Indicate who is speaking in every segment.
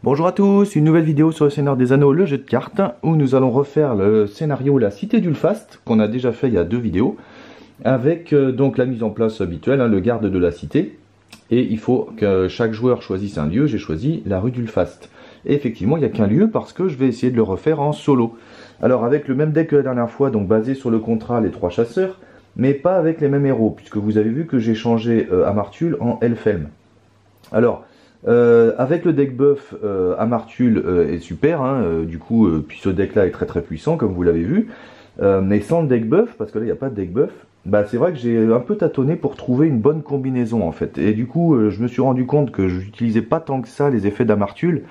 Speaker 1: Bonjour à tous, une nouvelle vidéo sur le Seigneur des Anneaux, le jeu de cartes, où nous allons refaire le scénario La Cité d'Ulfast, qu'on a déjà fait il y a 2 vidéos, avec donc la mise en place habituelle, le garde de la cité, et il faut que chaque joueur choisisse un lieu. J'ai choisi la rue d'Ulfast. Et effectivement, il n'y a qu'un lieu parce que je vais essayer de le refaire en solo. Alors avec le même deck que la dernière fois, donc basé sur le contrat Les Trois Chasseurs, mais pas avec les mêmes héros, puisque vous avez vu que j'ai changé Amartul en Elfhelm. Alors, avec le deck buff, Amartul est super, du coup, puis ce deck là est très puissant comme vous l'avez vu, mais sans le deck buff, parce que là il n'y a pas de deck buff, bah c'est vrai que j'ai un peu tâtonné pour trouver une bonne combinaison en fait, et du coup je me suis rendu compte que je n'utilisais pas tant que ça les effets d'Amartul,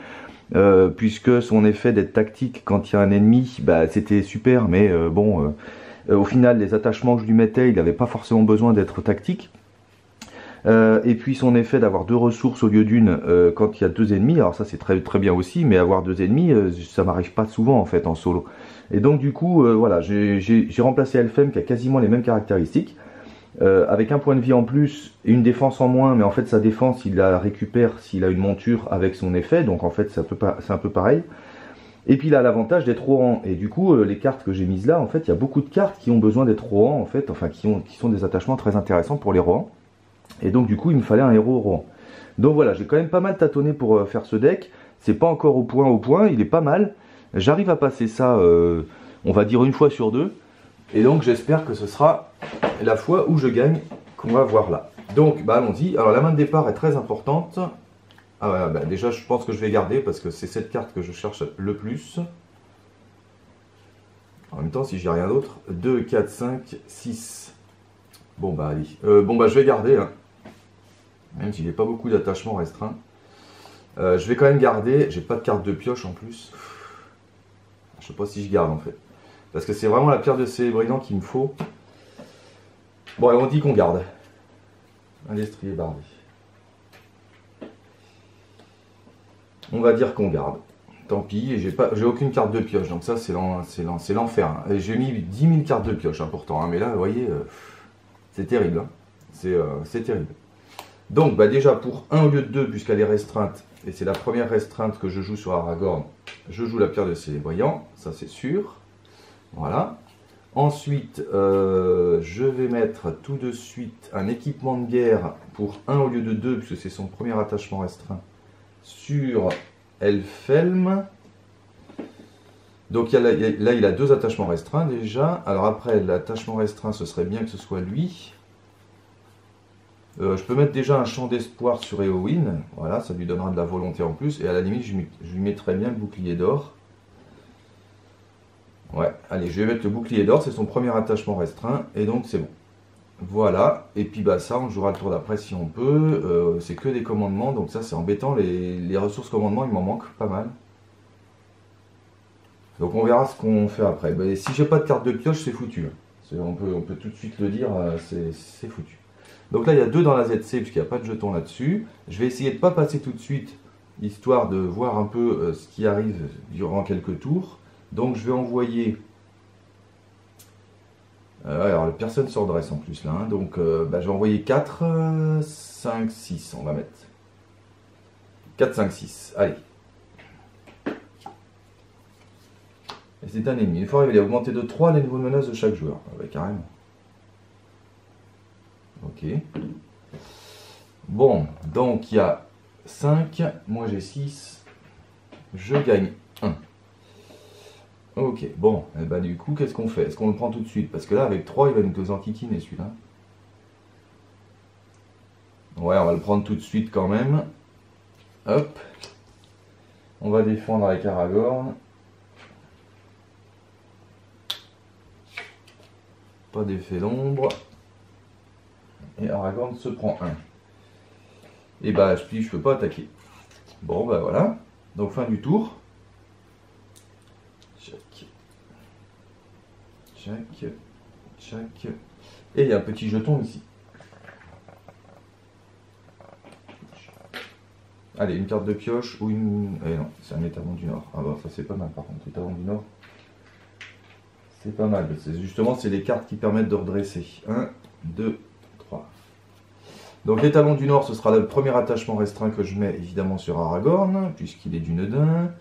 Speaker 1: puisque son effet d'être tactique quand il y a un ennemi, bah c'était super, mais au final les attachements que je lui mettais, il n'avait pas forcément besoin d'être tactique. Et puis son effet d'avoir 2 ressources au lieu d'une quand il y a 2 ennemis, alors ça c'est très bien aussi, mais avoir 2 ennemis, ça m'arrive pas souvent en fait en solo. Et donc du coup, voilà, j'ai remplacé Elfhelm qui a quasiment les mêmes caractéristiques, avec un point de vie en plus et une défense en moins, mais en fait sa défense il la récupère s'il a une monture avec son effet, donc en fait c'est un peu pareil. Et puis il a l'avantage d'être Rohan, et du coup les cartes que j'ai mises là, en fait il y a beaucoup de cartes qui ont besoin d'être Rohan, en fait, enfin qui sont des attachements très intéressants pour les Rohan. Et donc du coup il me fallait un héros Rohan. Donc voilà, j'ai quand même pas mal tâtonné pour faire ce deck. C'est pas encore au point, il est pas mal. J'arrive à passer ça, on va dire 1 fois sur 2. Et donc j'espère que ce sera la fois où je gagne qu'on va voir là. Donc bah allons-y. Alors la main de départ est très importante. Ah ouais, bah, déjà je pense que je vais garder parce que c'est cette carte que je cherche le plus. En même temps si j'ai rien d'autre, 2, 4, 5, 6. Bon bah allez. Je vais garder. Même s'il n'y a pas beaucoup d'attachements restreints. Je vais quand même garder. J'ai pas de carte de pioche en plus. Je sais pas si je garde en fait. Parce que c'est vraiment la pierre de Célébridan qu'il me faut. Bon, et on dit qu'on garde. Un destrier bardé. On va dire qu'on garde. Tant pis, j'ai aucune carte de pioche. Donc ça, c'est l'enfer. Et j'ai mis 10 000 cartes de pioche pourtant. Mais là, vous voyez, c'est terrible. C'est terrible. Donc bah déjà pour 1 au lieu de 2, puisqu'elle est restreinte, et c'est la première restreinte que je joue sur Aragorn, je joue la pierre de Célébridan, ça c'est sûr. Voilà. Ensuite, je vais mettre tout de suite un équipement de guerre pour 1 au lieu de 2, puisque c'est son premier attachement restreint, sur Elfhelm. Donc là il a 2 attachements restreints déjà. Alors après, l'attachement restreint, ce serait bien que ce soit lui. Je peux mettre déjà un champ d'espoir sur Éowyn, voilà, ça lui donnera de la volonté en plus, et à la limite je lui mettrai bien le bouclier d'or. Ouais, allez, je vais mettre le bouclier d'or, c'est son premier attachement restreint, et donc c'est bon. Voilà, et puis bah ça on jouera le tour d'après si on peut, c'est que des commandements, donc ça c'est embêtant, les ressources commandements il m'en manque pas mal. Donc on verra ce qu'on fait après. Bah, si j'ai pas de carte de pioche c'est foutu, on peut tout de suite le dire, c'est foutu. Donc là, il y a 2 dans la ZC, puisqu'il n'y a pas de jeton là-dessus. Je vais essayer de ne pas passer tout de suite, histoire de voir un peu ce qui arrive durant quelques tours. Donc je vais envoyer... alors, personne ne se redresse en plus là. Donc je vais envoyer 4, 5, 6, on va mettre. 4, 5, 6, allez. Et c'est un ennemi. Une fois arrivé, il a augmenté de 3 les niveaux de menace de chaque joueur. Ah ouais, carrément. Ok. Bon, donc il y a 5, moi j'ai 6, je gagne 1. Ok, bon, et bah du coup, qu'est-ce qu'on fait? Est-ce qu'on le prend tout de suite? Parce que là, avec 3, il va nous enquiquiner celui-là. Ouais, on va le prendre tout de suite quand même. Hop. On va défendre avec Aragorn. Pas d'effet d'ombre. Et Aragorn se prend 1. Et bah je peux pas attaquer. Bon bah voilà. Donc fin du tour. Tchac. Tchac. Tchac. Et il y a un petit jeton ici. Allez, une carte de pioche ou une... Eh non, c'est un étalon du Nord. Ah bah ça c'est pas mal par contre, l'étalon du Nord. C'est pas mal. Justement, c'est les cartes qui permettent de redresser. 1, 2, 3. Donc l'étalon du Nord, ce sera le premier attachement restreint que je mets évidemment sur Aragorn, puisqu'il est du Nedin.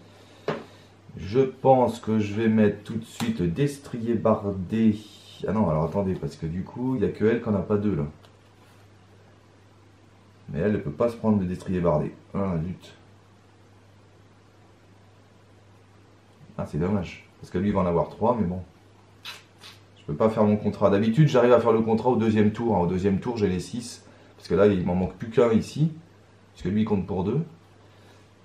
Speaker 1: Je pense que je vais mettre tout de suite le destrier bardé. Ah non, alors attendez, parce que du coup, il n'y a que elle qui n'en a pas deux là. Mais elle ne peut pas se prendre le destrier bardé. Ah, zut. Ah, c'est dommage. Parce que lui, il va en avoir 3, mais bon. Je peux pas faire mon contrat. D'habitude, j'arrive à faire le contrat au deuxième tour. Au deuxième tour, j'ai les 6. Parce que là, il m'en manque plus qu'un ici. Parce que lui, il compte pour 2.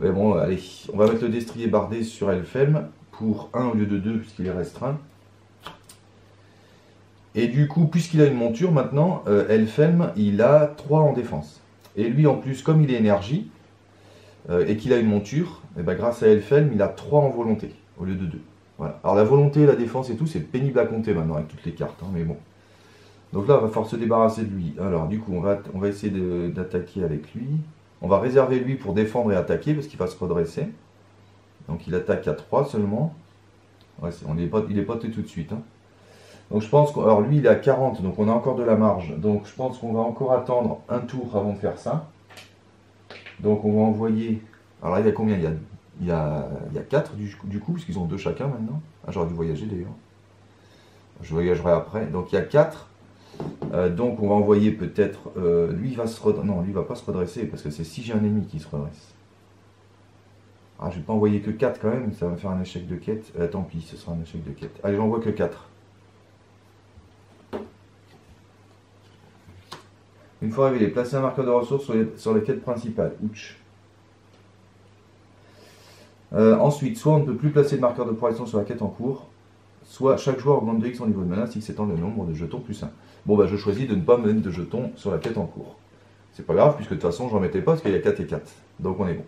Speaker 1: Mais bon, allez. On va mettre le destrier bardé sur Elfhelm. Pour 1 au lieu de 2, puisqu'il est restreint. Et du coup, puisqu'il a une monture, maintenant, Elfhelm, il a 3 en défense. Et lui, en plus, comme il est énergie, et qu'il a une monture, et ben, grâce à Elfhelm, il a 3 en volonté, au lieu de 2. Voilà. Alors la volonté, la défense et tout, c'est pénible à compter maintenant avec toutes les cartes, hein, mais bon. Donc là, on va falloir se débarrasser de lui. Alors du coup, on va essayer d'attaquer avec lui. On va réserver lui pour défendre et attaquer, parce qu'il va se redresser. Donc il attaque à 3 seulement. Ouais, il n'est pas tout de suite. Hein. Donc je pense que... Alors lui, il est à 40, donc on a encore de la marge. Donc je pense qu'on va encore attendre un tour avant de faire ça. Donc on va envoyer... Alors là, il y a combien? Il y a 4 du coup, puisqu'ils ont 2 chacun maintenant. Ah, j'aurais dû voyager d'ailleurs. Je voyagerai après. Donc il y a 4. Donc on va envoyer peut-être... lui, il va se redresser. Non, lui, il va pas se redresser, parce que c'est si j'ai un ennemi qui se redresse. Ah, je vais pas envoyer que 4 quand même, ça va me faire un échec de quête. Tant pis, ce sera un échec de quête. Allez, j'envoie que 4. Une fois révélé, placez un marqueur de ressources sur les quêtes principales. Ouch. Ensuite, soit on ne peut plus placer de marqueur de progression sur la quête en cours, soit chaque joueur augmente de X son niveau de menace si s'étend le nombre de jetons plus 1. Bon, bah je choisis de ne pas mettre de jetons sur la quête en cours. C'est pas grave, puisque de toute façon, j'en mettais pas, parce qu'il y a 4 et 4. Donc on est bon.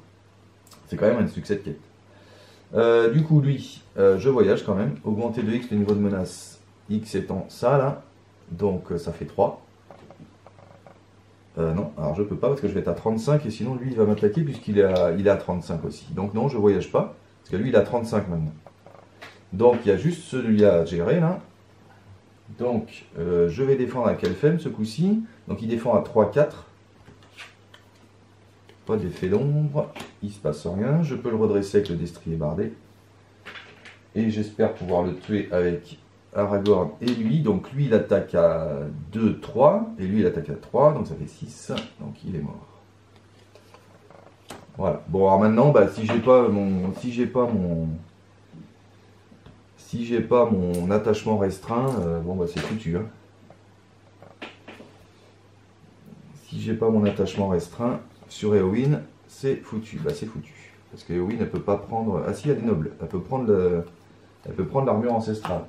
Speaker 1: C'est quand même un succès de quête. Du coup, lui, je voyage quand même. Augmenter de X le niveau de menace. X étant ça, là. Donc ça fait 3. Non, alors je peux pas parce que je vais être à 35 et sinon lui il va m'attaquer puisqu'il est à 35 aussi. Donc non, je voyage pas parce que lui il est à 35 maintenant. Donc il y a juste celui-là à gérer là. Donc je vais défendre avec Elfhelm ce coup-ci. Donc il défend à 3-4. Pas d'effet d'ombre, il se passe rien. Je peux le redresser avec le destrier bardé. Et j'espère pouvoir le tuer avec Aragorn et lui. Donc lui il attaque à 2, 3. Et lui il attaque à 3. Donc ça fait 6. Donc il est mort. Voilà. Bon alors maintenant, bah, si j'ai pas mon attachement restreint, bon bah c'est foutu. Hein. Si j'ai pas mon attachement restreint sur Éowyn, c'est foutu. Bah c'est foutu. Parce que Éowyn elle peut pas prendre. Ah si, il y a des nobles. Elle peut prendre l'armure ancestrale.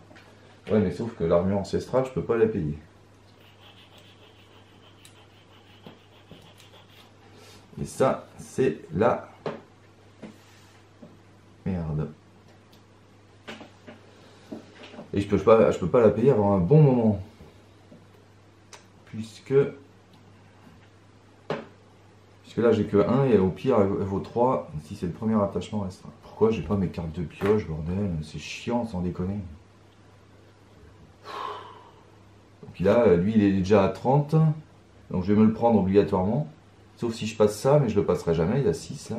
Speaker 1: Ouais, mais sauf que l'armure ancestrale, je peux pas la payer. Et ça, c'est la merde. Et je peux pas la payer avant un bon moment. Puisque là, j'ai que 1 et au pire, elle vaut 3 si c'est le premier attachement restreint. Pourquoi j'ai pas mes cartes de pioche, bordel? C'est chiant, sans déconner. Puis là, lui, il est déjà à 30. Donc je vais me le prendre obligatoirement. Sauf si je passe ça, mais je le passerai jamais. Il y a 6 là.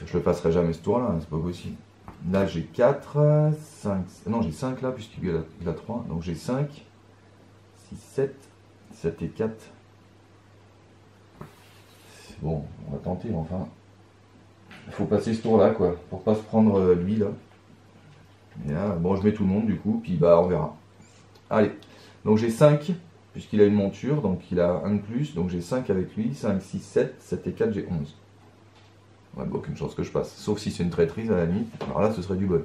Speaker 1: Je le passerai jamais ce tour-là, hein, c'est pas possible. Là, j'ai 4, 5. Non, j'ai 5 là, puisqu'il a 3. Donc j'ai 5, 6, 7. 7 et 4. Bon, on va tenter, enfin. Il faut passer ce tour-là, quoi. Pour pas se prendre lui, là. Et là, bon, je mets tout le monde, du coup, puis bah, on verra. Allez, donc j'ai 5, puisqu'il a une monture, donc il a 1 de plus, donc j'ai 5 avec lui, 5, 6, 7, 7 et 4, j'ai 11. Ouais, bah, aucune chance que je passe, sauf si c'est une traîtrise à la limite, alors là ce serait du bol.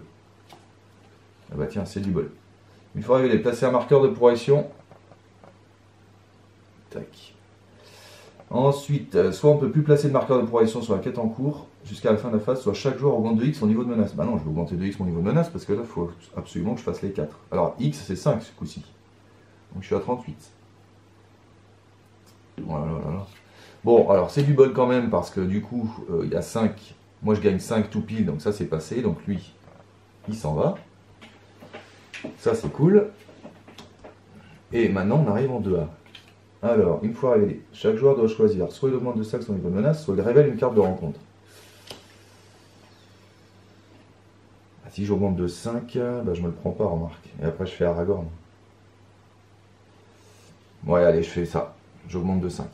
Speaker 1: Ah bah tiens, c'est du bol. Une fois révélé, placer un marqueur de progression. Tac. Ensuite, soit on ne peut plus placer de marqueur de progression sur la quête en cours, jusqu'à la fin de la phase, soit chaque joueur augmente de X son niveau de menace. Bah non, je vais augmenter de X mon niveau de menace, parce que là, il faut absolument que je fasse les 4. Alors, X, c'est 5 ce coup-ci. Donc je suis à 38. Voilà, voilà. Bon, alors c'est du bol quand même, parce que du coup, il y a 5. Moi, je gagne 5 tout pile, donc ça, c'est passé. Donc lui, il s'en va. Ça, c'est cool. Et maintenant, on arrive en 2A. Alors, une fois révélé, chaque joueur doit choisir soit il augmente de 5 son niveau de menace, soit il révèle une carte de rencontre. Ah, si j'augmente de 5, bah, je me le prends pas, remarque. Et après, je fais Aragorn. Ouais, allez, je fais ça. J'augmente de 5.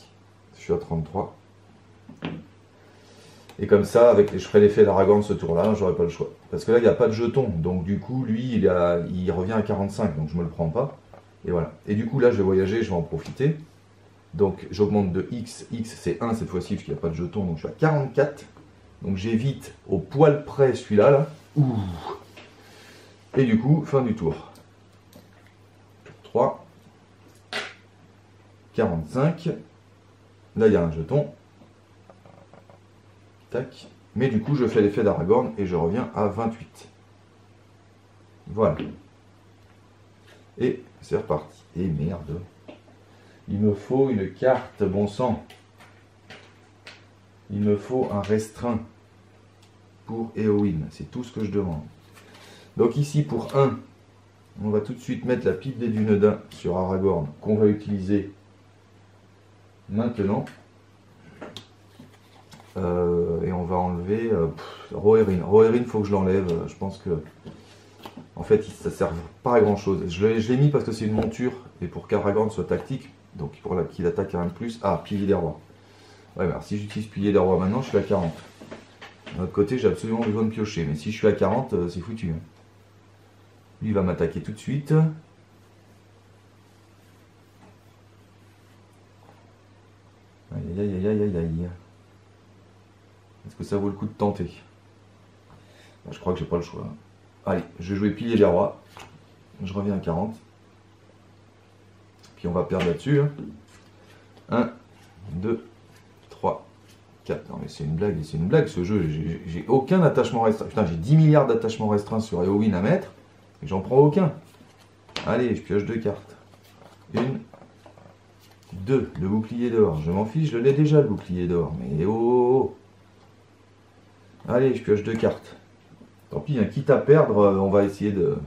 Speaker 1: Je suis à 33. Et comme ça, je ferai l'effet d'Aragorn ce tour-là, j'aurai pas le choix. Parce que là, il n'y a pas de jeton. Donc du coup, lui, il revient à 45. Donc je me le prends pas. Et voilà. Et du coup, là, je vais voyager, je vais en profiter. Donc j'augmente de X. X, c'est 1 cette fois-ci, parce qu'il n'y a pas de jeton. Donc je suis à 44. Donc j'évite au poil près celui-là. Là. Ouh. Et du coup, fin du tour. 3. 45. Là, il y a un jeton. Tac. Mais du coup, je fais l'effet d'Aragorn et je reviens à 28. Voilà. Et c'est reparti. Et merde. Il me faut une carte, bon sang. Il me faut un restreint pour Éowyn. C'est tout ce que je demande. Donc ici, pour 1, on va tout de suite mettre la pipe des Dunedain sur Aragorn, qu'on va utiliser maintenant. Et on va enlever Rohirrim. Rohirrim, il faut que je l'enlève. Je pense que, en fait, ça ne sert pas à grand chose. Je l'ai mis parce que c'est une monture et pour qu'Aragorn soit tactique, donc pour qu'il attaque un de plus. Ah, pilier des rois. Ouais, mais alors, si j'utilise pilier des rois maintenant, je suis à 40. De l'autre côté, j'ai absolument besoin de piocher. Mais si je suis à 40, c'est foutu. Hein. Lui, il va m'attaquer tout de suite. Aïe, aïe, aïe, aïe, aïe, aïe. Est-ce que ça vaut le coup de tenter? Je crois que j'ai pas le choix. Allez, je vais jouer pilier des rois. Je reviens à 40. Puis on va perdre là-dessus. 1, 2, 3, 4. Non mais c'est une blague ce jeu. J'ai aucun attachement restreint. Putain, j'ai 10 milliards d'attachements restreints sur Éowyn à mettre. Et j'en prends aucun. Allez, je pioche 2 cartes. 1, 2. Le bouclier d'or. Je m'en fiche, je l'ai déjà le bouclier d'or. Mais oh. Allez, je pioche 2 cartes. Tant pis, hein, quitte à perdre, on va essayer de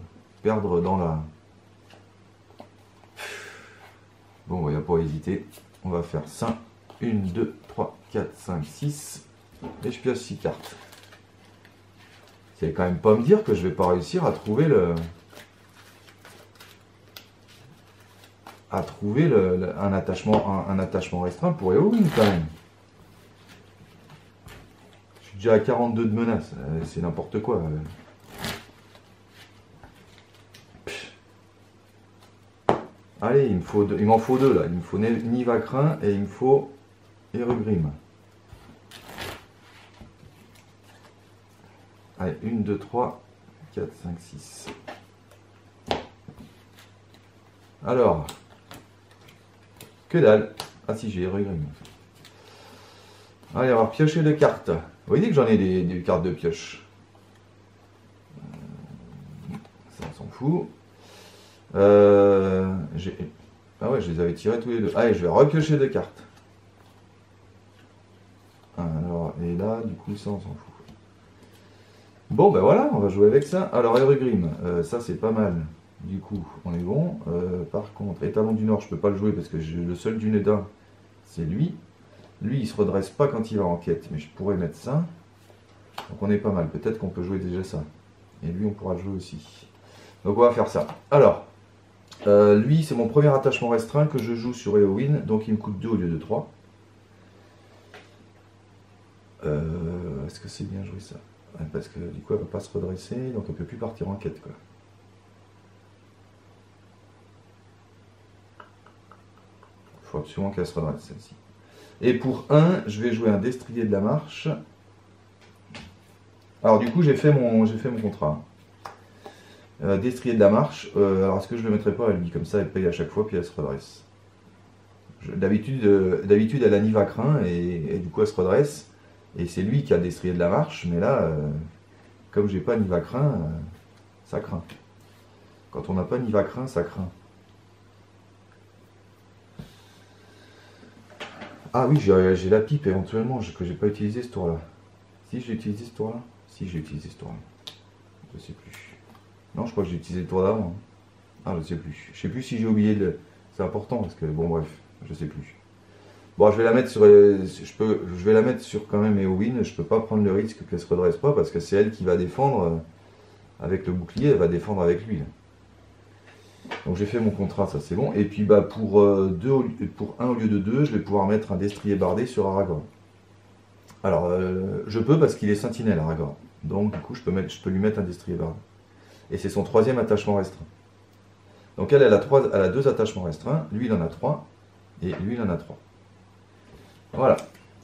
Speaker 1: perdre dans la... Bon, il n'y a pas à hésiter. On va faire ça. 1, 2, 3, 4, 5, 6. Et je pioche 6 cartes. C'est quand même pas me dire que je vais pas réussir à trouver un attachement restreint pour Éowyn quand même. Déjà à 42 de menace, c'est n'importe quoi. Allez, il m'en faut 2 là. Il me faut Nivacrin et il me faut Erugrim. Allez, 1, 2, 3, 4, 5, 6. Alors, que dalle. Ah si, j'ai Erugrim. Allez, on va piocher 2 cartes. Vous voyez que j'en ai des cartes de pioche. Ça, on s'en fout. Ah ouais, je les avais tirés tous les deux. Allez, je vais repiocher 2 cartes. Alors, et là, du coup, ça, on s'en fout. Bon, ben voilà, on va jouer avec ça. Alors, Erugrim, ça, c'est pas mal. Du coup, on est bon. Par contre, Étalon du Nord, je peux pas le jouer parce que le seul Dunedain, c'est lui. Lui, il se redresse pas quand il va en quête, mais je pourrais mettre ça. Donc on est pas mal. Peut-être qu'on peut jouer déjà ça. Et lui, on pourra le jouer aussi. Donc on va faire ça. Alors, lui, c'est mon premier attachement restreint que je joue sur Éowyn. Donc il me coûte 2 au lieu de 3. Est-ce que c'est bien joué ça? Ouais, parce que du coup, elle ne va pas se redresser. Donc elle ne peut plus partir en quête, quoi. Il faut absolument qu'elle se redresse, celle-ci. Et pour 1, je vais jouer un destrier de la marche. Alors du coup, j'ai fait mon contrat. Destrier de la marche. Alors est-ce que je ne le mettrai pas à lui? Comme ça, elle paye à chaque fois, puis elle se redresse. D'habitude, elle a Nivacrin, et du coup, elle se redresse. Et c'est lui qui a destrier de la marche. Mais là, comme j'ai pas Nivacrin, ça craint. Quand on n'a pas Nivacrin, ça craint. Ah oui, j'ai la pipe éventuellement que j'ai pas utilisé ce tour-là. Si j'ai utilisé ce tour-là? Si j'ai utilisé ce tour-là. Je sais plus. Non, je crois que j'ai utilisé le tour d'avant. Ah, je sais plus. Je sais plus si j'ai oublié le... C'est important parce que bon bref. Je sais plus. Bon, je vais la mettre sur, je vais la mettre sur quand même Eowyn. Je peux pas prendre le risque qu'elle se redresse pas parce que c'est elle qui va défendre avec le bouclier. Elle va défendre avec lui. Là. Donc j'ai fait mon contrat, ça c'est bon. Et puis bah pour 1 au lieu de 2, je vais pouvoir mettre un destrier bardé sur Aragorn. Alors je peux parce qu'il est sentinelle Aragorn. Donc du coup je peux lui mettre un destrier bardé. Et c'est son 3e attachement restreint. Donc elle a 2 attachements restreints. Lui il en a 3. Et lui il en a 3. Voilà.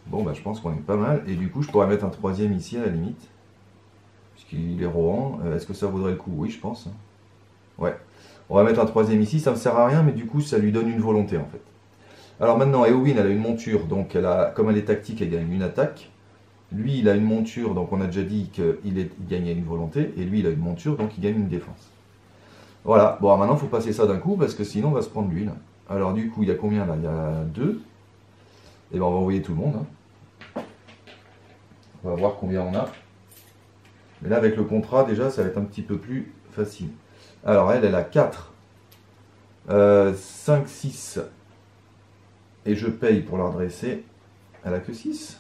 Speaker 1: Bon bah je pense qu'on est pas mal. Et du coup je pourrais mettre un 3e ici à la limite. Puisqu'il est Rohan. Est-ce que ça vaudrait le coup? Oui je pense. Ouais. On va mettre un 3e ici, ça ne sert à rien, mais du coup, ça lui donne une volonté, en fait. Alors maintenant, Eowyn, elle a une monture, donc comme elle est tactique, elle gagne une attaque. Lui, il a une monture, donc on a déjà dit qu'il gagnait une volonté, et lui, il a une monture, donc il gagne une défense. Voilà, bon, alors maintenant, il faut passer ça d'un coup, parce que sinon, on va se prendre l'huile. Alors du coup, il y a combien, là? Il y a 2. Et bien, on va envoyer tout le monde. Hein. On va voir combien on a. Mais là, avec le contrat, déjà, ça va être un petit peu plus facile. Alors elle a 4, 5, 6, et je paye pour la redresser. Elle a que 6.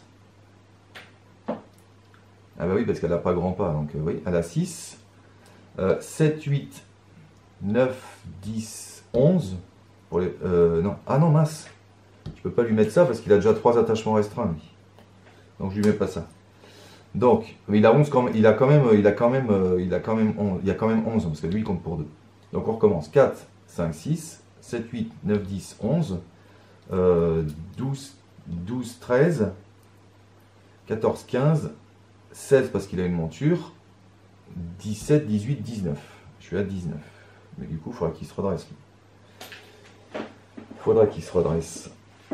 Speaker 1: Ah bah oui, parce qu'elle n'a pas grand pas, donc oui, elle a 6, 7, 8, 9, 10, 11, pour les, non, ah non, mince, je peux pas lui mettre ça parce qu'il a déjà 3 attachements restreints, lui. Donc je lui mets pas ça. Donc, il a 11 quand même, il y a quand même 11, parce que lui il compte pour 2. Donc on recommence. 4, 5, 6, 7, 8, 9, 10, 11, 12, 13, 14, 15, 16 parce qu'il a une monture, 17, 18, 19. Je suis à 19. Mais du coup, il faudra qu'il se redresse. Il faudra qu'il se redresse.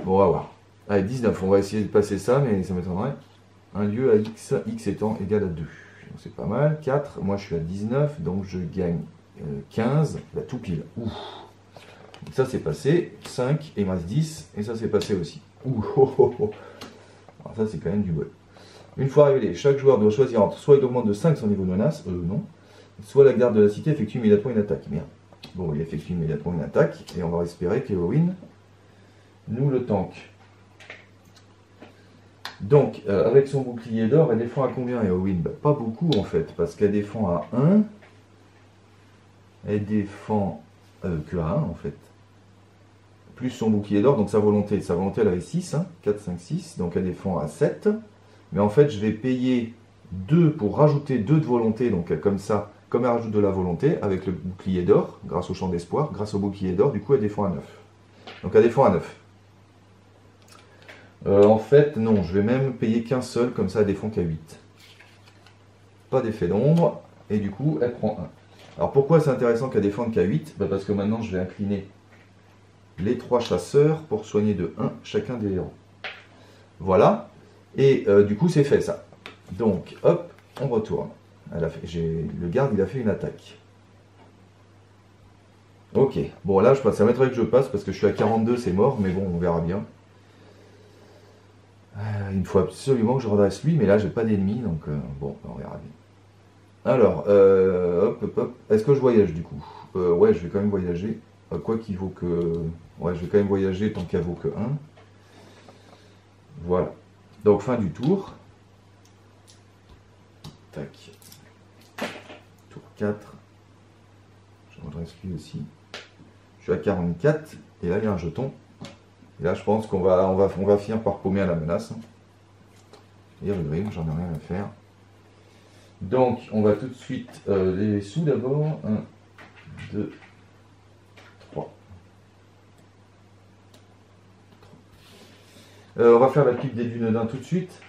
Speaker 1: Bon, on va voir. Allez, 19, on va essayer de passer ça, mais ça m'étonnerait. Un lieu à x, x étant égal à 2. C'est pas mal. 4, moi je suis à 19, donc je gagne 15, bah, tout pile. Ouh. Donc ça c'est passé. 5, et il me reste 10, et ça c'est passé aussi. Ouh, oh, oh, oh. Alors ça c'est quand même du bol. Une fois révélé, chaque joueur doit choisir entre soit il augmente de 5 son niveau de menace, non, soit la garde de la cité effectue immédiatement une attaque. Merde. Bon, il effectue immédiatement une attaque, et on va espérer qu'Eowyn nous le tank. Donc, avec son bouclier d'or, elle défend à combien, Eowyn? Bah, pas beaucoup, en fait, parce qu'elle défend à 1. Elle défend que à 1, en fait. Plus son bouclier d'or, donc sa volonté, elle avait 6, hein, 4, 5, 6, donc elle défend à 7. Mais en fait, je vais payer 2 pour rajouter 2 de volonté, donc comme ça, comme elle rajoute de la volonté, avec le bouclier d'or, grâce au champ d'espoir, grâce au bouclier d'or, du coup, elle défend à 9. Donc, elle défend à 9. En fait, non, je vais même payer qu'un seul, comme ça elle défend qu'à 8. Pas d'effet d'ombre, et du coup elle prend 1. Alors pourquoi c'est intéressant qu'elle défende qu'à 8? Bah parce que maintenant je vais incliner les 3 chasseurs pour soigner de 1 chacun des héros. Voilà, et du coup c'est fait ça. Donc hop, on retourne. Le garde il a fait une attaque. Ok, bon là ça m'étonnerait que je passe parce que je suis à 42, c'est mort, mais bon on verra bien. Il faut absolument que je redresse lui, mais là j'ai pas d'ennemis, donc bon, on verra bien. Alors, hop, hop, hop. Est-ce que je voyage du coup? Ouais, je vais quand même voyager. Quoi qu'il vaut que... Ouais, je vais quand même voyager tant qu'elle vaut que 1. Voilà. Donc fin du tour. Tac. Tour 4. Je redresse lui aussi. Je suis à 44, et là il y a un jeton. Et là, je pense qu'on va finir par paumer à la menace. Et Rugrim, j'en ai rien à faire. Donc, on va tout de suite les sous d'abord. 1, 2, 3. On va faire la pique des Dunedin tout de suite.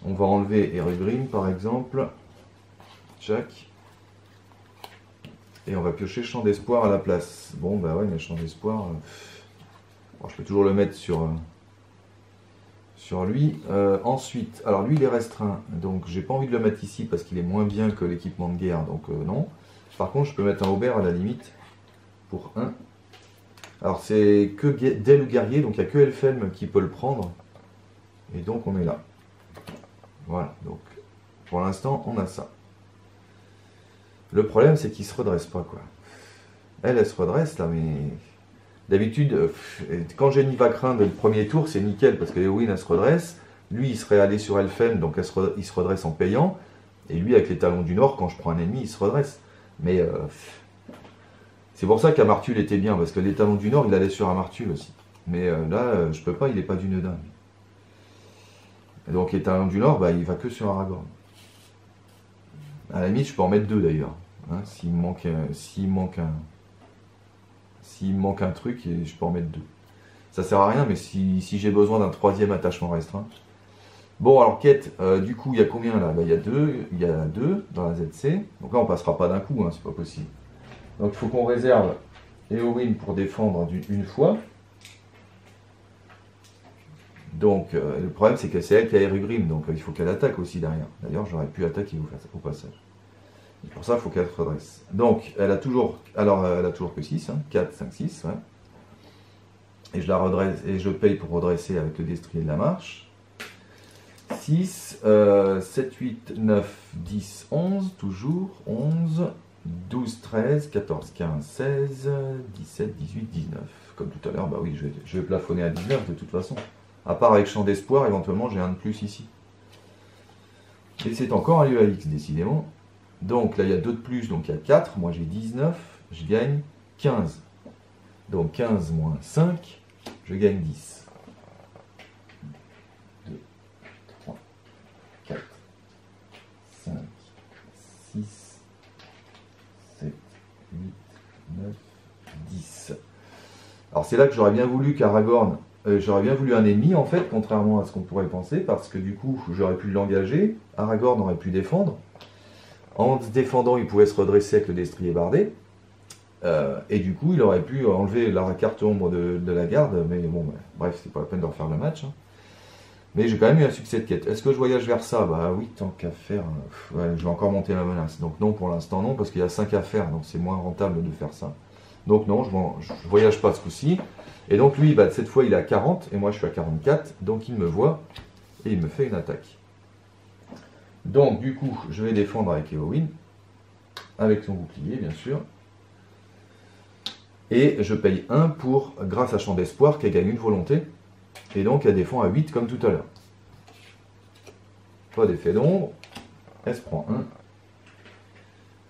Speaker 1: On va enlever Erugrim, par exemple. Tchac. Et on va piocher champ d'espoir à la place. Bon, bah ouais, mais champ d'espoir... Bon, je peux toujours le mettre sur lui. Ensuite, alors lui, il est restreint. Donc, j'ai pas envie de le mettre ici parce qu'il est moins bien que l'équipement de guerre. Donc, non. Par contre, je peux mettre un Aubert à la limite. Pour 1. Alors, c'est que Del ou guerrier. Donc, il n'y a que Elfhelm qui peut le prendre. Et donc, on est là. Voilà. Donc, pour l'instant, on a ça. Le problème, c'est qu'il se redresse pas, quoi. Elle se redresse, là, mais... D'habitude, quand Jenny va craindre le premier tour, c'est nickel, parce que Eowyn, elle se redresse. Lui, il serait allé sur Elfen, donc il se redresse en payant. Et lui, avec les talons du Nord, quand je prends un ennemi, il se redresse. Mais c'est pour ça qu'Amartul était bien, parce que les talons du Nord, il allait sur Amartul aussi. Mais là, je peux pas, il n'est pas d'une dingue. Et donc les talons du Nord, bah, il va que sur Aragorn. À la limite, je peux en mettre deux d'ailleurs. Hein, s'il me manque un truc, je peux en mettre deux. Ça sert à rien, mais si j'ai besoin d'un troisième attachement restreint. Bon, alors quête, du coup, il y a combien là? Bah, il y a deux dans la ZC. Donc là, on passera pas d'un coup, hein, c'est pas possible. Donc il faut qu'on réserve Eowyn pour défendre une fois. Donc le problème, c'est que c'est elle qui a Erugrim, donc il faut qu'elle attaque aussi derrière. D'ailleurs, j'aurais pu attaquer au passage. Et pour ça, il faut qu'elle se redresse. Donc, elle a toujours que 6, hein, 4, 5, 6. Ouais. Et je la redresse, et je paye pour redresser avec le destrier de la marche. 6, 7, 8, 9, 10, 11, toujours. 11, 12, 13, 14, 15, 16, 17, 18, 19. Comme tout à l'heure, bah oui, je vais plafonner à 19 de toute façon. À part avec champ d'espoir, éventuellement, j'ai un de plus ici. Et c'est encore un lieu à X, décidément. Donc là, il y a 2 de plus, donc il y a 4. Moi, j'ai 19. Je gagne 15. Donc 15 moins 5, je gagne 10. 2, 3, 4, 5, 6, 7, 8, 9, 10. Alors c'est là que j'aurais bien voulu qu'Aragorn... j'aurais bien voulu un ennemi en fait, contrairement à ce qu'on pourrait penser, parce que du coup j'aurais pu l'engager, Aragorn aurait pu défendre. En se défendant, il pouvait se redresser avec le destrier bardé, et du coup il aurait pu enlever la carte ombre de la garde, mais bon, bref, c'est pas la peine de refaire le match. Hein. Mais j'ai quand même eu un succès de quête. Est-ce que je voyage vers ça? Bah oui, tant qu'à faire, ouais, je vais encore monter la menace. Donc non, pour l'instant non, parce qu'il y a 5 à faire, donc c'est moins rentable de faire ça. Donc non, je voyage pas ce coup-ci. Et donc lui, bah, cette fois, il est à 40, et moi je suis à 44, donc il me voit, et il me fait une attaque. Donc du coup, je vais défendre avec Eowyn, avec son bouclier, bien sûr. Et je paye 1 pour, grâce à Champ d'Espoir, qu'elle gagne une volonté, et donc elle défend à 8 comme tout à l'heure. Pas d'effet d'ombre, elle se prend 1.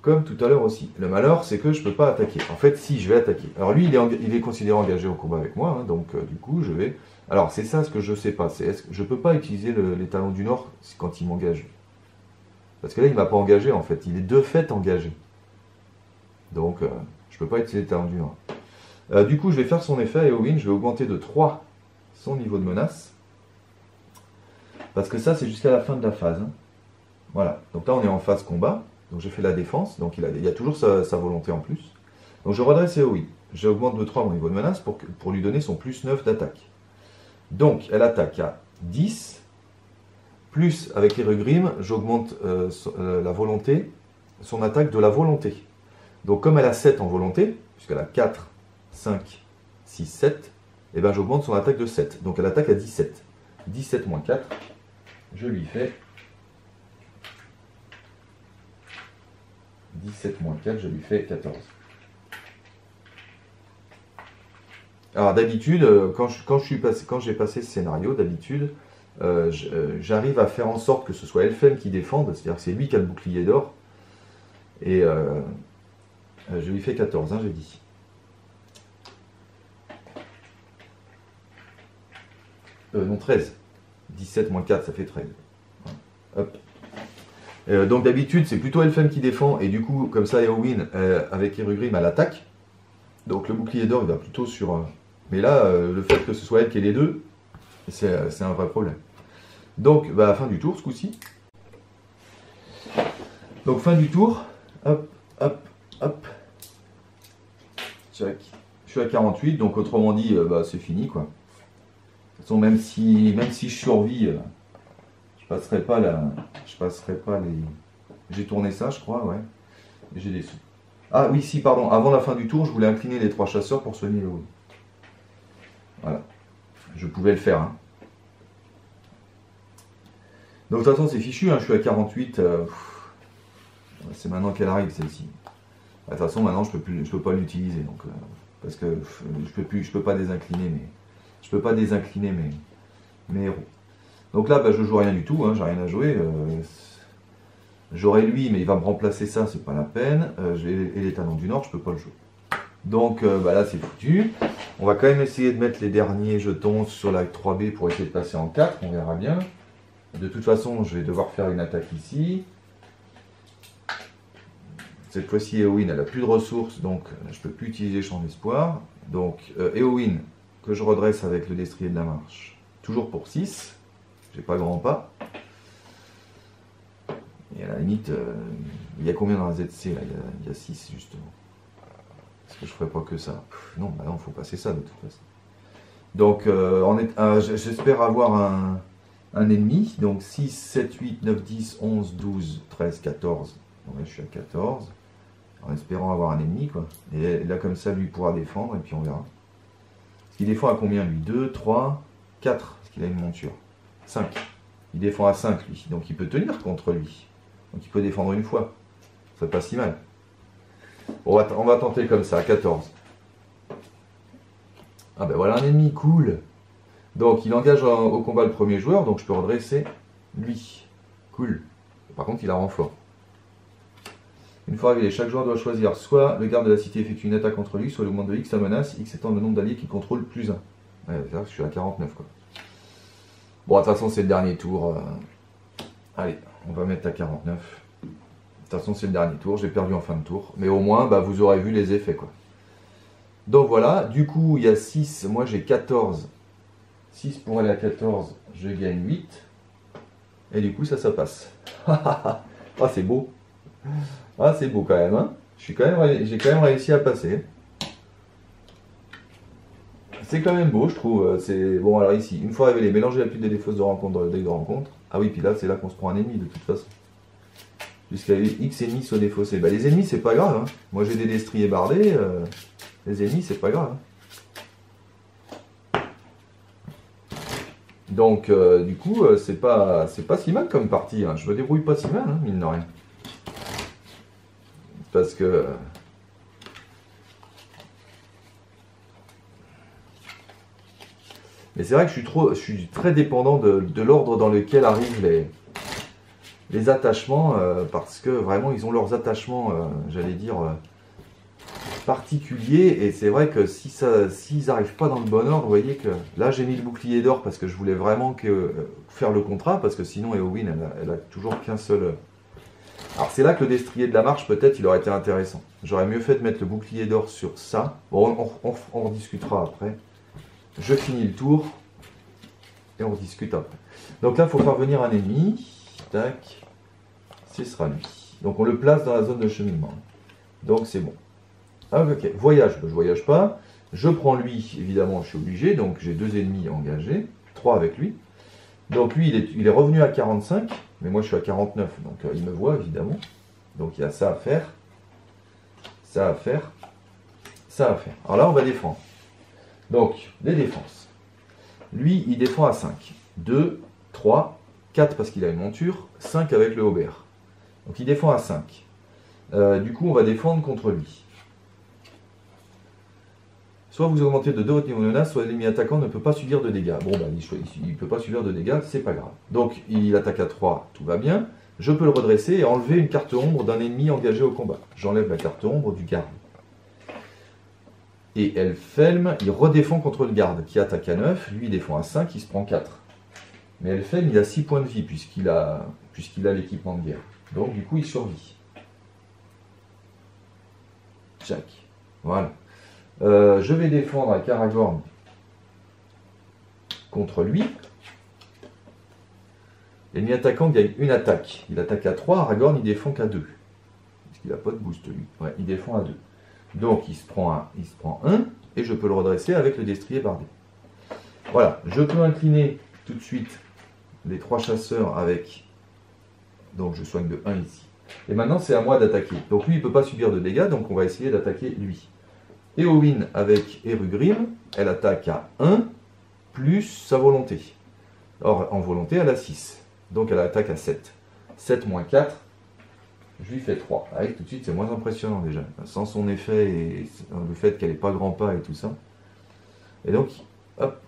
Speaker 1: Comme tout à l'heure aussi. Le malheur, c'est que je ne peux pas attaquer. En fait, si, je vais attaquer. Alors lui, il est considéré engagé au combat avec moi, hein, donc du coup, je vais... Alors, c'est ça ce que je ne sais pas. Je ne peux pas utiliser les talons du Nord quand il m'engage. Parce que là, il ne m'a pas engagé, en fait. Il est de fait engagé. Donc, je ne peux pas utiliser les talons du Nord. Du coup, je vais faire son effet à Eowyn. Je vais augmenter de 3 son niveau de menace. Parce que ça, c'est jusqu'à la fin de la phase. Hein. Voilà. Donc là, on est en phase combat. Donc j'ai fait la défense, donc il y a toujours sa volonté en plus. Donc je redresse Eowyn. J'augmente de 3 mon niveau de menace pour lui donner son plus 9 d'attaque. Donc elle attaque à 10, plus avec Erugrim, j'augmente la volonté, son attaque de la volonté. Donc comme elle a 7 en volonté, puisqu'elle a 4, 5, 6, 7, et ben j'augmente son attaque de 7. Donc elle attaque à 17. 17 moins 4, je lui fais... 17 moins 4, je lui fais 14. Alors d'habitude, quand j'ai passé ce scénario, d'habitude, j'arrive à faire en sorte que ce soit Elfen qui défende, c'est-à-dire que c'est lui qui a le bouclier d'or. Et je lui fais 14, hein, j'ai dit. Non, 13. 17 moins 4, ça fait 13. Hop. Donc d'habitude c'est plutôt Elfen qui défend et du coup comme ça Eowyn avec Erugrim elle attaque. Donc le bouclier d'or il va plutôt sur... Mais là le fait que ce soit elle qui ait les deux, c'est un vrai problème. Donc bah, fin du tour ce coup-ci. Donc fin du tour. Hop, hop, hop. Check. Je suis à 48 donc autrement dit bah, c'est fini quoi. De toute façon même si je survis... Je passerai pas les... J'ai tourné ça, je crois, ouais. J'ai des sous. Ah oui, si, pardon. Avant la fin du tour, je voulais incliner les 3 chasseurs pour soigner le haut. Voilà. Je pouvais le faire. Hein. Donc de toute façon, c'est fichu. Hein. Je suis à 48. C'est maintenant qu'elle arrive, celle-ci. De toute façon, maintenant, je peux pas l'utiliser. Donc, parce que je peux pas désincliner mes héros. Donc là, bah, je joue rien du tout, hein, j'ai rien à jouer. J'aurai lui, mais il va me remplacer ça, c'est pas la peine. Et les Talons du Nord, je peux pas le jouer. Donc bah là, c'est foutu. On va quand même essayer de mettre les derniers jetons sur la 3B pour essayer de passer en 4, on verra bien. De toute façon, je vais devoir faire une attaque ici. Cette fois-ci, Éowyn, elle n'a plus de ressources, donc je ne peux plus utiliser Champ d'Espoir. Donc Éowyn, que je redresse avec le destrier de la marche, toujours pour 6. J'ai pas grand pas. Et à la limite, il y a combien dans la ZC là? Il y a 6 justement. Est-ce que je ferais pas que ça? Non, bah non, il faut passer ça de toute façon. Donc j'espère avoir un ennemi. Donc 6, 7, 8, 9, 10, 11, 12, 13, 14. Donc là, je suis à 14. En espérant avoir un ennemi, quoi. Et là, comme ça, lui pourra défendre, et puis on verra. Parce qu'il défend à combien, lui? 2, 3, 4, parce qu'il a une monture. 5. Il défend à 5, lui. Donc il peut tenir contre lui. Donc il peut défendre une fois. C'est pas si mal. On va tenter comme ça, à 14. Ah ben voilà un ennemi, cool. Donc il engage au combat le premier joueur, donc je peux redresser lui. Cool. Par contre, il a renfort. Une fois révélé, chaque joueur doit choisir soit le garde de la cité effectue une attaque contre lui, soit il augmente de X sa menace, X étant le nombre d'alliés qu'il contrôle plus 1. Ouais, là, je suis à 49 quoi. Bon, de toute façon, c'est le dernier tour. Allez, on va mettre à 49. De toute façon, c'est le dernier tour. J'ai perdu en fin de tour. Mais au moins, bah, vous aurez vu les effets quoi. Donc voilà, du coup, il y a 6. Moi, j'ai 14. 6 pour aller à 14, je gagne 8. Et du coup, ça passe. Ah, c'est beau. Ah, c'est beau quand même, hein. J'ai quand même réussi à passer. C'est quand même beau, je trouve. C'est bon, alors ici, une fois révélé, mélanger la pile des défausses de rencontre dans le deck de rencontre. Ah oui, puis là, c'est là qu'on se prend un ennemi, de toute façon. Jusqu'à X ennemis soit défaussés. Bah, les ennemis, c'est pas grave, hein. Moi, j'ai des destriers bardés. Les ennemis, c'est pas grave. Hein. Donc, du coup, c'est pas si mal comme partie. Hein. Je me débrouille pas si mal, hein, mine de rien. Parce que mais c'est vrai que je suis très dépendant de l'ordre dans lequel arrivent les attachements, parce que vraiment ils ont leurs attachements, j'allais dire, particuliers, et c'est vrai que s'ils n'arrivent pas dans le bon ordre, vous voyez que là j'ai mis le bouclier d'or parce que je voulais vraiment faire le contrat, parce que sinon Éowyn elle a toujours qu'un seul. Alors c'est là que le destrier de la marche, peut-être, il aurait été intéressant. J'aurais mieux fait de mettre le bouclier d'or sur ça. Bon, on rediscutera après. Je finis le tour. Et on rediscute après. Donc là, il faut faire venir un ennemi. Tac. Ce sera lui. Donc on le place dans la zone de cheminement. Donc c'est bon. Ah, ok. Voyage. Je ne voyage pas. Je prends lui, évidemment, je suis obligé. Donc j'ai 2 ennemis engagés. 3 avec lui. Donc lui, il est revenu à 45. Mais moi, je suis à 49, donc il me voit, évidemment. Donc il y a ça à faire. Ça à faire. Ça à faire. Alors là, on va défendre. Donc, les défenses. Lui, il défend à 5. 2, 3, 4 parce qu'il a une monture, 5 avec le Aubert. Donc il défend à 5. Du coup, on va défendre contre lui. Soit vous augmentez de 2 votre niveau de menace, soit l'ennemi attaquant ne peut pas subir de dégâts. Bon, bah, il ne peut pas subir de dégâts, c'est pas grave. Donc, il attaque à 3, tout va bien. Je peux le redresser et enlever une carte ombre d'un ennemi engagé au combat. J'enlève la carte ombre du garde. Et Elphelm, il redéfend contre le garde, qui attaque à 9. Lui, il défend à 5, il se prend 4. Mais Elphelm, il a 6 points de vie, puisqu'il a l'équipement de guerre. Donc, du coup, il survit. Jack. Voilà. Je vais défendre avec Aragorn contre lui. L'ennemi attaquant gagne une attaque. Il attaque à 3, Aragorn il défend qu'à 2. Parce qu'il n'a pas de boost lui. Ouais, il défend à 2. Donc il se prend 1 et je peux le redresser avec le destrier bardé. Voilà, je peux incliner tout de suite les 3 chasseurs avec. Donc je soigne de 1 ici. Et maintenant c'est à moi d'attaquer. Donc lui il ne peut pas subir de dégâts, donc on va essayer d'attaquer lui. Éowyn avec Erugrim, elle attaque à 1 plus sa volonté. Or, en volonté, elle a 6. Donc elle attaque à 7. 7 moins 4, Je lui fais 3. Avec tout de suite, c'est moins impressionnant déjà. Sans son effet et le fait qu'elle n'ait pas grand pas et tout ça. Et donc, hop.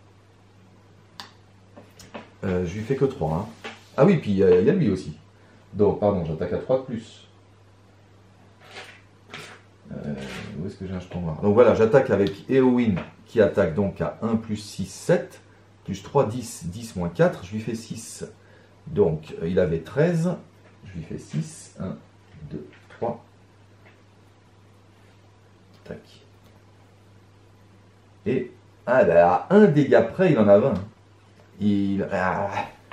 Speaker 1: Je lui fais que 3. Hein. Ah oui, puis il y a lui aussi. Donc, pardon, j'attaque à 3 de plus. Où est-ce que j'ai un jeton noir? Donc voilà, j'attaque avec Éowyn qui attaque donc à 1 plus 6, 7. Plus 3, 10. 10 moins 4, je lui fais 6. Donc, il avait 13. Je lui fais 6. 1, 2, 3. Tac. Et, ah, bah, à 1 dégât près, il en a 20.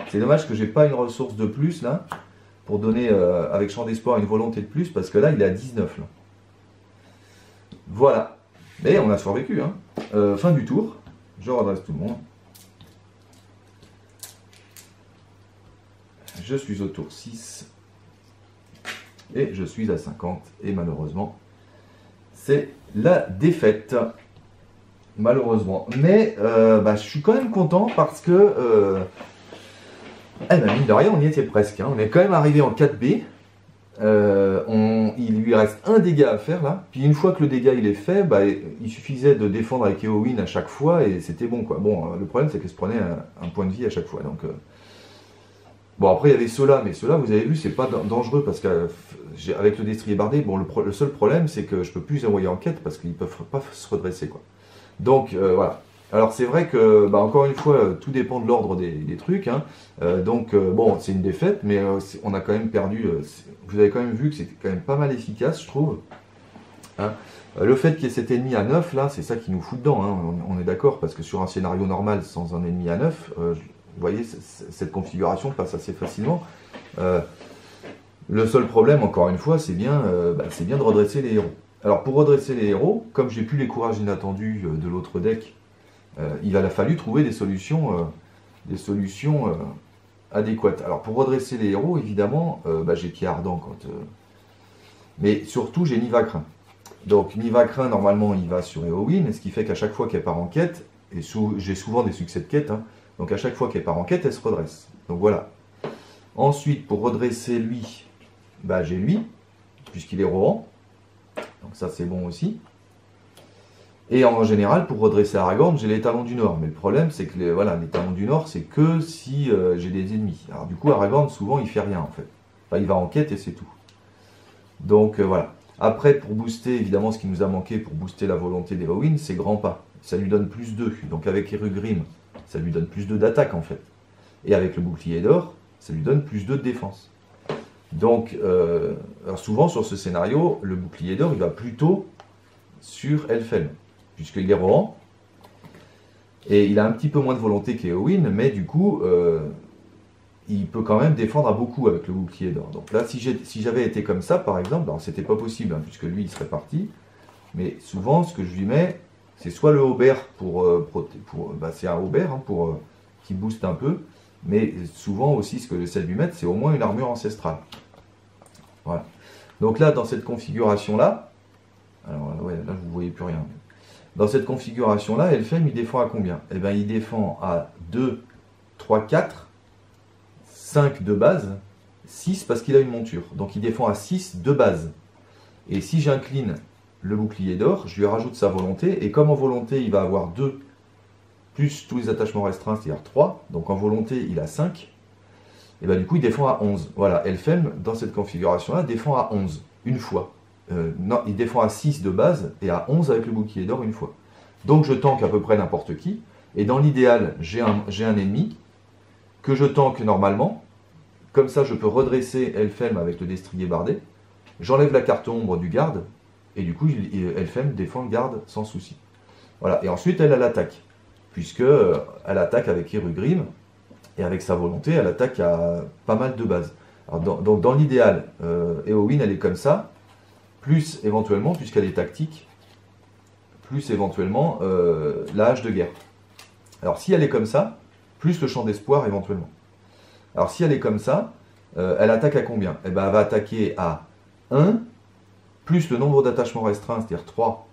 Speaker 1: C'est dommage que j'ai pas une ressource de plus, là, pour donner, avec Champ d'Espoir, une volonté de plus, parce que là, il est à 19, là. Voilà. Mais on a survécu, hein. Fin du tour. Je redresse tout le monde. Je suis au tour 6. Et je suis à 50. Et malheureusement, c'est la défaite. Malheureusement. Mais je suis quand même content parce que, mine de rien, on y était presque. Hein. On est quand même arrivé en 4B. Il lui reste un dégât à faire là. Puis une fois que le dégât il est fait, il suffisait de défendre avec Éowyn à chaque fois et c'était bon quoi. Bon, le problème c'est qu'elle se prenait un point de vie à chaque fois. Donc, bon, après il y avait ceux-là, mais ceux-là vous avez vu, c'est pas dangereux parce qu'avec le destrier bardé, bon, le seul problème c'est que je peux plus les envoyer en quête parce qu'ils peuvent pas se redresser quoi. Donc voilà. Alors c'est vrai que, encore une fois, tout dépend de l'ordre des trucs. Hein. Bon, c'est une défaite, mais on a quand même perdu. Vous avez quand même vu que c'était quand même pas mal efficace, je trouve. Hein. Le fait qu'il y ait cet ennemi à 9, là, c'est ça qui nous fout dedans. Hein. On est d'accord, parce que sur un scénario normal, sans un ennemi à 9, vous voyez, cette configuration passe assez facilement. Le seul problème, encore une fois, c'est bien de redresser les héros. Alors, pour redresser les héros, comme j'ai plus les courages inattendus de l'autre deck, il a fallu trouver des solutions adéquates. Alors pour redresser les héros, évidemment, j'ai Pied Ardent mais surtout j'ai Nivacrin. Donc Nivacrin, normalement, il va sur Éowyn, ce qui fait qu'à chaque fois qu'elle part en quête, et j'ai souvent des succès de quête, hein, donc à chaque fois qu'elle part en quête, elle se redresse. Donc voilà. Ensuite, pour redresser lui, j'ai lui, puisqu'il est Rohan. Donc ça c'est bon aussi. Et en général, pour redresser Aragorn, j'ai les Talons du Nord. Mais le problème, c'est que les Talons du Nord, c'est que si j'ai des ennemis. Alors du coup, Aragorn, souvent, il fait rien, en fait. Enfin, il va en quête et c'est tout. Donc, voilà. Après, pour booster, évidemment, ce qui nous a manqué pour booster la volonté d'Éowyn, c'est Grand Pas. Ça lui donne plus 2. Donc, avec Erugrim, ça lui donne plus 2 d'attaque, en fait. Et avec le Bouclier d'Or, ça lui donne plus 2 de défense. Donc, alors souvent, sur ce scénario, le Bouclier d'Or, il va plutôt sur Elfhelm. Puisqu'il est Rohan, et il a un petit peu moins de volonté qu'Éowyn, mais du coup, il peut quand même défendre à beaucoup avec le bouclier d'or. Donc là, si j'avais été comme ça, par exemple, alors c'était pas possible, hein, puisque lui, il serait parti, mais souvent, ce que je lui mets, c'est soit le Aubert c'est un Aubert hein, qui booste un peu, mais souvent aussi, ce que j'essaie de lui mettre, c'est au moins une armure ancestrale. Voilà. Donc là, dans cette configuration-là, alors ouais, là, vous voyez plus rien. Dans cette configuration-là, Elfhelm, il défend à combien? Eh bien, il défend à 2, 3, 4, 5 de base, 6 parce qu'il a une monture. Donc, il défend à 6 de base. Et si j'incline le bouclier d'or, je lui rajoute sa volonté. Et comme en volonté, il va avoir 2 plus tous les attachements restreints, c'est-à-dire 3. Donc, en volonté, il a 5. Et bien, du coup, il défend à 11. Voilà, Elfhelm, dans cette configuration-là, défend à 11, une fois. Non, il défend à 6 de base et à 11 avec le bouclier d'or une fois. Donc je tank à peu près n'importe qui. Et dans l'idéal, j'ai un ennemi que je tank normalement. Comme ça, je peux redresser Elfhelm avec le destrier bardé. J'enlève la carte ombre du garde. Et du coup, Elfhelm défend le garde sans souci. Voilà. Et ensuite, elle l'attaque. Puisque elle attaque avec Erugrim. Et avec sa volonté, elle attaque à pas mal de bases. Alors, donc dans l'idéal, Éowyn, elle est comme ça. Plus éventuellement, puisqu'elle est tactique, plus éventuellement la hache de guerre. Alors si elle est comme ça, plus le champ d'espoir éventuellement. Alors si elle est comme ça, elle attaque à combien? Eh bien elle va attaquer à 1, plus le nombre d'attachements restreints, c'est-à-dire 3.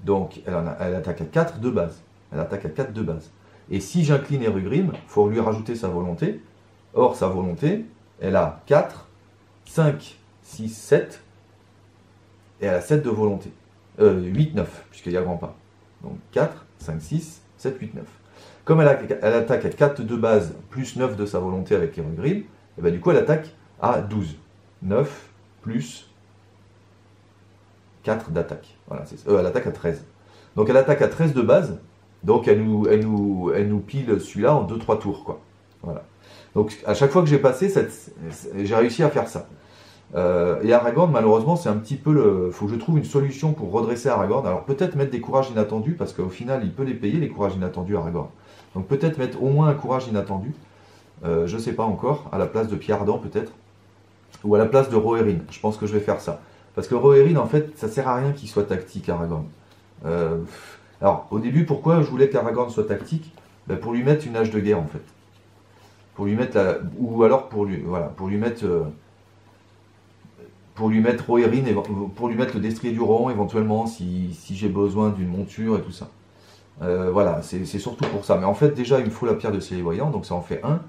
Speaker 1: Donc elle attaque à 4 de base. Elle attaque à 4 de base. Et si j'incline Erugrim, il faut lui rajouter sa volonté. Or sa volonté, elle a 4, 5, 6, 7. Et elle a 7 de volonté. 8, 9, puisqu'il y a grand pas. Donc 4, 5, 6, 7, 8, 9. Comme elle attaque à 4 de base, plus 9 de sa volonté avec Erugrim, et ben du coup elle attaque à 12. 9 plus 4 d'attaque. Voilà, elle attaque à 13. Donc elle attaque à 13 de base, donc elle nous pile celui-là en 2-3 tours, quoi. Voilà. Donc à chaque fois que j'ai passé, j'ai réussi à faire ça. Et Aragorn, malheureusement, c'est un petit peu le... faut que je trouve une solution pour redresser Aragorn. Alors peut-être mettre des courages inattendus, parce qu'au final, il peut les payer, les courages inattendus, Aragorn. Donc peut-être mettre au moins un courage inattendu, je sais pas encore, à la place de Pierre Ardent peut-être, ou à la place de Rohirrim. Je pense que je vais faire ça. Parce que Rohirrim, en fait, ça sert à rien qu'il soit tactique, Aragorn. Alors, au début, pourquoi je voulais qu'Aragorn soit tactique? Ben, pour lui mettre une hache de guerre, en fait. Pour lui mettre la... Ou alors pour lui, voilà, pour lui mettre Rohirrim, pour lui mettre le destrier du Rohan, éventuellement, si j'ai besoin d'une monture et tout ça. Voilà, c'est surtout pour ça. Mais en fait, déjà, il me faut la pierre de Célébriand, donc ça en fait un.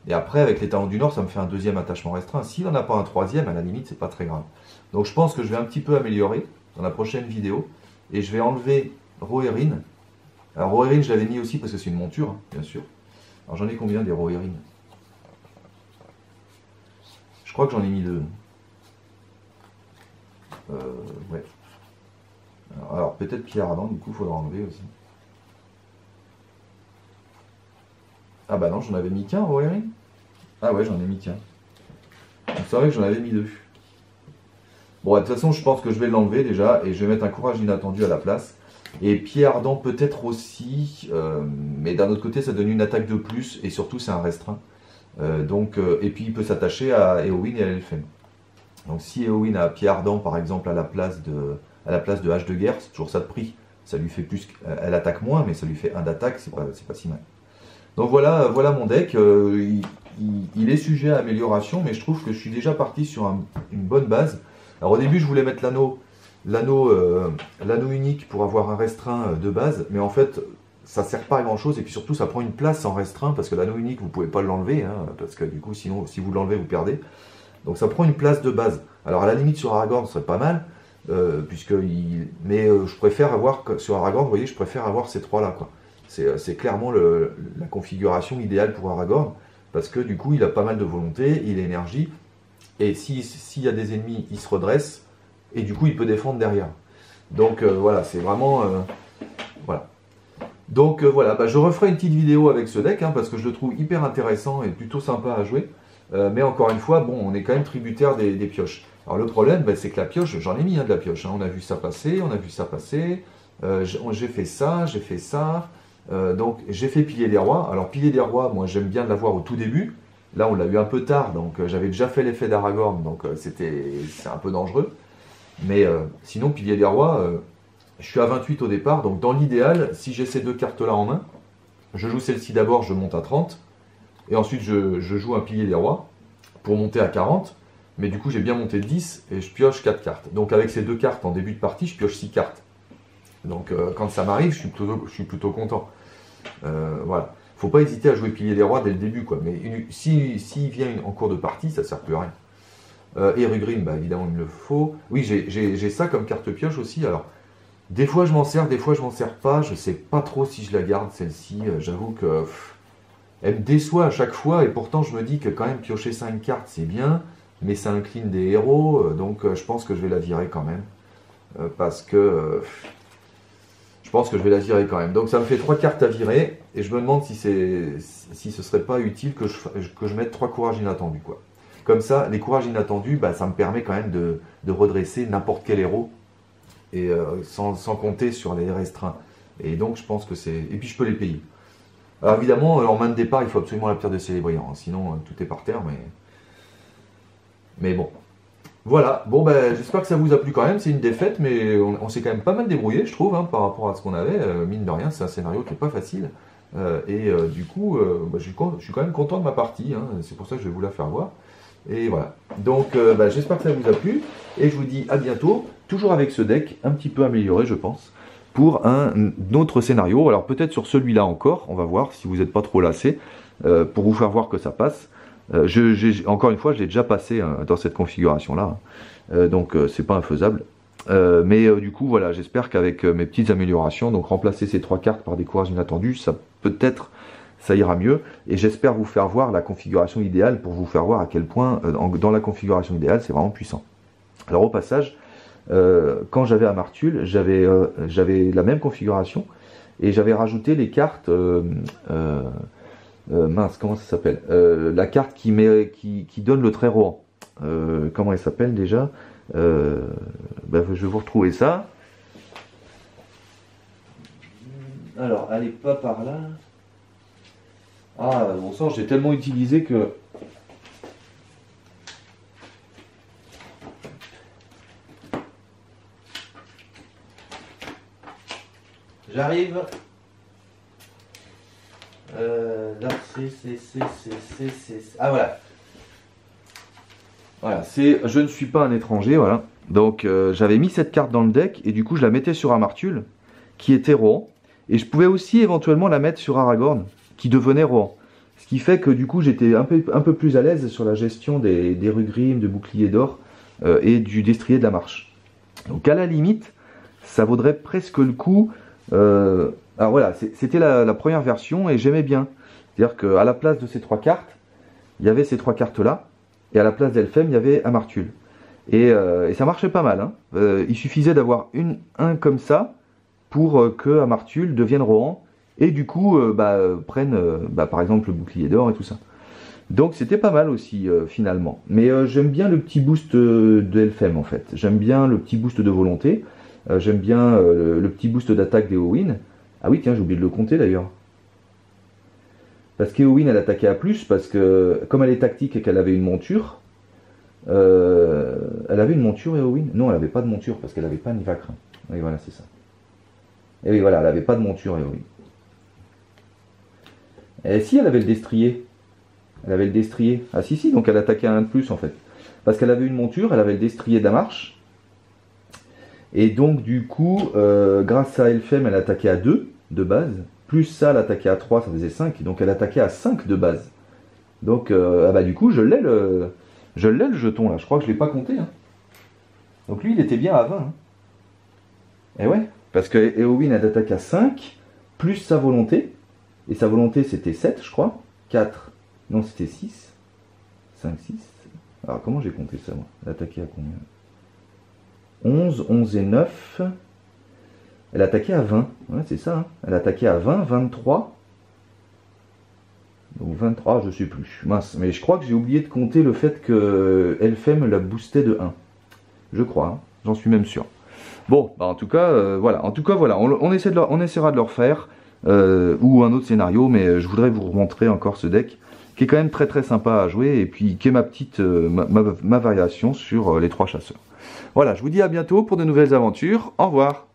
Speaker 1: Et après, avec les talons du Nord, ça me fait un deuxième attachement restreint. S'il n'en a pas un troisième, à la limite, c'est pas très grave. Donc je pense que je vais un petit peu améliorer dans la prochaine vidéo. Et je vais enlever Rohirrim. Alors Rohirrim, je l'avais mis aussi parce que c'est une monture, hein, bien sûr. Alors j'en ai combien des Rohirrim? Je crois que j'en ai mis 2. Ouais. Alors peut-être Pierre Ardent, du coup, il faudra enlever aussi. Ah bah non, j'en avais mis qu'un, Rohirrim. Ah ouais, j'en ai mis qu'un. C'est vrai que j'en avais mis 2. Bon, de toute façon, je pense que je vais l'enlever déjà, et je vais mettre un courage inattendu à la place. Et pied ardent peut-être aussi, mais d'un autre côté, ça donne une attaque de plus, et surtout, c'est un restreint. Et puis, il peut s'attacher à Éowyn et à Elfen. Donc, si Éowyn a pied ardent, par exemple, à la place de hache de guerre, c'est toujours ça de prix. Ça lui fait plus, elle attaque moins, mais ça lui fait 1 d'attaque, c'est pas si mal. Donc voilà mon deck. Il est sujet à amélioration, mais je trouve que je suis déjà parti sur une bonne base. Alors au début, je voulais mettre l'anneau unique pour avoir un restreint de base, mais en fait, ça ne sert pas à grand chose, et puis surtout, ça prend une place en restreint, parce que l'anneau unique, vous ne pouvez pas l'enlever, hein, parce que du coup, sinon, si vous l'enlevez, vous perdez. Donc ça prend une place de base. Alors à la limite, sur Aragorn, ce serait pas mal, mais je préfère avoir, sur Aragorn, vous voyez, je préfère avoir ces trois-là, quoi. C'est clairement la configuration idéale pour Aragorn, parce que du coup, il a pas mal de volonté, il a énergie, et s'il y a des ennemis, il se redresse, et du coup, il peut défendre derrière. Donc voilà, c'est vraiment... voilà. Donc voilà, je referai une petite vidéo avec ce deck, hein, parce que je le trouve hyper intéressant et plutôt sympa à jouer. Mais encore une fois, bon, on est quand même tributaire des pioches. Alors le problème, c'est que la pioche, j'en ai mis, hein, de la pioche. Hein. On a vu ça passer, j'ai fait ça. Donc j'ai fait Pilier des Rois. Alors Pilier des Rois, moi j'aime bien l'avoir au tout début. Là on l'a eu un peu tard, donc j'avais déjà fait l'effet d'Aragorn, donc c'est un peu dangereux. Mais sinon Pilier des Rois, je suis à 28 au départ, donc dans l'idéal, si j'ai ces deux cartes-là en main, je joue celle-ci d'abord, je monte à 30, et ensuite je joue un Pilier des Rois pour monter à 40, mais du coup j'ai bien monté 10 et je pioche 4 cartes. Donc avec ces deux cartes en début de partie, je pioche 6 cartes. Donc quand ça m'arrive, je suis plutôt content. Voilà. Faut pas hésiter à jouer Pilier des Rois dès le début, quoi. Mais s'il vient en cours de partie, ça sert plus à rien. Erugrim, évidemment, il me le faut. Oui, j'ai ça comme carte pioche aussi. Alors, des fois je m'en sers, des fois je m'en sers pas. Je sais pas trop si je la garde, celle-ci. J'avoue que elle me déçoit à chaque fois. Et pourtant, je me dis que quand même piocher 5 cartes, c'est bien. Mais ça incline des héros. Donc, je pense que je vais la virer quand même. Parce que... je pense que je vais la virer quand même. Donc ça me fait 3 cartes à virer, et je me demande si ce serait pas utile que je mette 3 courages inattendus, quoi. Comme ça, les courages inattendus, ça me permet quand même de redresser n'importe quel héros, et sans compter sur les restreints. Et donc je pense que c'est... Et puis je peux les payer. Alors évidemment, en main de départ, il faut absolument la pierre de Célébriand, hein, sinon tout est par terre, mais bon. Voilà, bon j'espère que ça vous a plu quand même, c'est une défaite, mais on s'est quand même pas mal débrouillé, je trouve, hein, par rapport à ce qu'on avait. Mine de rien, c'est un scénario qui n'est pas facile, du coup, je suis quand même content de ma partie, hein, c'est pour ça que je vais vous la faire voir. Et voilà, donc j'espère que ça vous a plu, et je vous dis à bientôt, toujours avec ce deck, un petit peu amélioré je pense, pour un autre scénario. Alors peut-être sur celui-là encore, on va voir si vous n'êtes pas trop lassé, pour vous faire voir que ça passe. Encore une fois, je l'ai déjà passé dans cette configuration-là, donc c'est pas infaisable. Mais du coup, voilà, j'espère qu'avec mes petites améliorations, donc remplacer ces 3 cartes par des courages inattendus, ça peut-être ça ira mieux. Et j'espère vous faire voir la configuration idéale pour vous faire voir à quel point, dans la configuration idéale, c'est vraiment puissant. Alors au passage, quand j'avais Amartul, j'avais la même configuration et j'avais rajouté les cartes. Mince, comment ça s'appelle, la carte qui donne le trait Rohan. Comment elle s'appelle déjà? Je vais vous retrouver ça. Alors, elle n'est pas par là. Ah, bon sang, j'ai tellement utilisé que... J'arrive. Là, ah voilà. Voilà, je ne suis pas un étranger, voilà. Donc j'avais mis cette carte dans le deck et du coup je la mettais sur Amartul, qui était Rohan. Et je pouvais aussi éventuellement la mettre sur Aragorn, qui devenait Rohan. Ce qui fait que du coup j'étais un peu plus à l'aise sur la gestion des Rugrim, de Bouclier d'Or et du Destrier de la Marche. Donc à la limite, ça vaudrait presque le coup. Alors voilà, c'était la première version et j'aimais bien. C'est-à-dire qu'à la place de ces 3 cartes, il y avait ces 3 cartes-là. Et à la place d'Elfhem, il y avait Amartul. Et ça marchait pas mal. Hein. Il suffisait d'avoir un comme ça pour que Amartul devienne Rohan. Et du coup, prenne par exemple le Bouclier d'Or et tout ça. Donc c'était pas mal aussi finalement. Mais j'aime bien le petit boost de Elfhem en fait. J'aime bien le petit boost de volonté. J'aime bien le petit boost d'attaque d'Éowyn. Ah oui, tiens, j'ai oublié de le compter d'ailleurs. Parce qu'Éowyn, elle attaquait à plus, parce que, comme elle est tactique et qu'elle avait une monture, elle avait une monture, Éowyn? Non, elle n'avait pas de monture, parce qu'elle n'avait pas Nivacre. Oui, voilà, c'est ça. Et oui, voilà, elle n'avait pas de monture, Éowyn. Et si, elle avait le destrier. Elle avait le destrier. Ah si, donc elle attaquait à 1 de plus, en fait. Parce qu'elle avait une monture, elle avait le destrier de la marche. Et donc, du coup, grâce à Elfhem, elle attaquait à 2 de base. Plus ça, elle attaquait à 3, ça faisait 5. Donc elle attaquait à 5 de base. Donc du coup, je l'ai le jeton là. Je crois que je ne l'ai pas compté. Hein. Donc lui, il était bien à 20. Hein. Et ouais, parce que Éowyn, elle attaque à 5, plus sa volonté. Et sa volonté, c'était 7, je crois. 4. Non, c'était 6. 5, 6. Alors comment j'ai compté ça, moi? Elle attaquait à combien? 11, 11 et 9. Elle attaquait à 20, ouais, c'est ça, hein. Elle attaquait à 20, 23. Donc 23, je ne sais plus. Mince, mais je crois que j'ai oublié de compter le fait que Elfhem la boostait de 1. Je crois, hein. J'en suis même sûr. Bon, en tout cas, voilà. En tout cas, voilà, on essaiera de le refaire, ou un autre scénario, mais je voudrais vous montrer encore ce deck, qui est quand même très très sympa à jouer, et puis qui est ma petite ma variation sur les 3 chasseurs. Voilà, je vous dis à bientôt pour de nouvelles aventures. Au revoir.